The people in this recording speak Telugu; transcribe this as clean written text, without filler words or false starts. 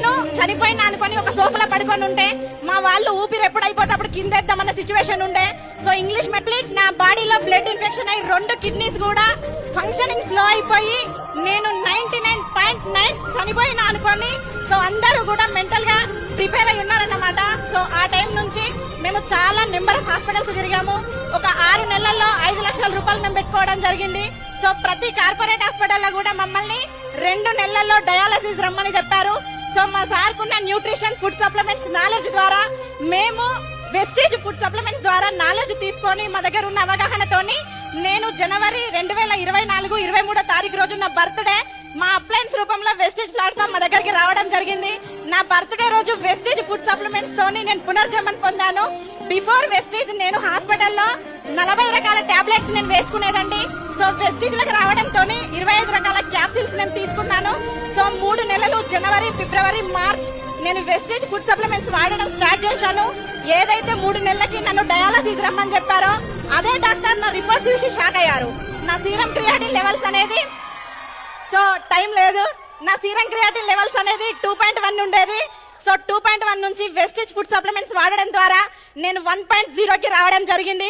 నేను చనిపోయినా అనుకొని ఒక సోఫాలో పడుకొని ఉంటే మా వాళ్ళు ఊపిరి ఎప్పుడైపోతే అప్పుడు కిందేద్దామన్న సిచ్యువేషన్ ఉండే. సో ఇంగ్లీష్ మెడిసిన్ నా బాడీలో బ్లడ్ ఇన్ఫెక్షన్ అయ్యి 2 కిడ్నీస్ కూడా ఫంక్షనింగ్ స్లో అయిపోయి నేను 99.9 చనిపోయినా అనుకొని సో అందరూ కూడా మెంటల్ గా ప్రిపేర్ అయి ఉన్నారన్నమాట. సో ఆ టైం నుంచి మేము చాలా నెంబర్ ఆఫ్ హాస్పిటల్స్ తిరిగాము. ఒక 6 నెలల్లో 5 లక్షల రూపాయలు మేము పెట్టుకోవడం జరిగింది. సో ప్రతి కార్పొరేట్ హాస్పిటల్లో కూడా మమ్మల్ని 2 నెలల్లో డయాలసిస్ రమ్మని చెప్పారు. సో మా సార్ కున్న న్యూట్రిషన్ ఫుడ్ సప్లిమెంట్స్ నాలెడ్జ్ ద్వారా మేము వెస్టేజ్ ఫుడ్ సప్లిమెంట్స్ ద్వారా నాలెడ్జ్ తీసుకొని మా దగ్గర ఉన్న అవగాహనతోని నేను జనవరి 2024 23వ తారీఖు రోజు నా బర్త్డే మా అప్లయన్స్ రూపంలో వెస్టేజ్ ప్లాట్ఫామ్ మా దగ్గరికి రావడం జరిగింది. నా బర్త్డే రోజు వెస్టేజ్ ఫుడ్ సప్లిమెంట్స్ తోని నేను పునర్జన్మం పొందాను. బిఫోర్ వెస్టేజ్ నేను హాస్పిటల్లో 40 రకాల టాబ్లెట్స్ నేను వేసుకునేదండి. సో వెస్టేజ్ లకు రావడంతో 25 రకాల క్యాప్సిల్స్ నేను తీసుకున్నాను. సో 3 నెలలు జనవరి ఫిబ్రవరి మార్చ్ నేను వెస్టేజ్ ఫుడ్ సప్లిమెంట్స్ వాడడం స్టార్ట్ చేశాను. ఏదైతే 3 నెలలకి నన్ను డయాలసిస్ రమ్మని చెప్పారో అదే డాక్టర్ నా రిపోర్ట్స్ చూసి షాక్ అయ్యారు. నా సీరం క్రియాటిన్ లెవెల్స్ అనేది సో టైం లేదు, నా సీరం క్రియాటిన్ లెవెల్స్ అనేది 2.1 ఉండేది. సో 2.1 నుంచి వెస్టేజ్ ఫుడ్ సప్లిమెంట్స్ వాడడం ద్వారా నేను 1.0కి రావడం జరిగింది.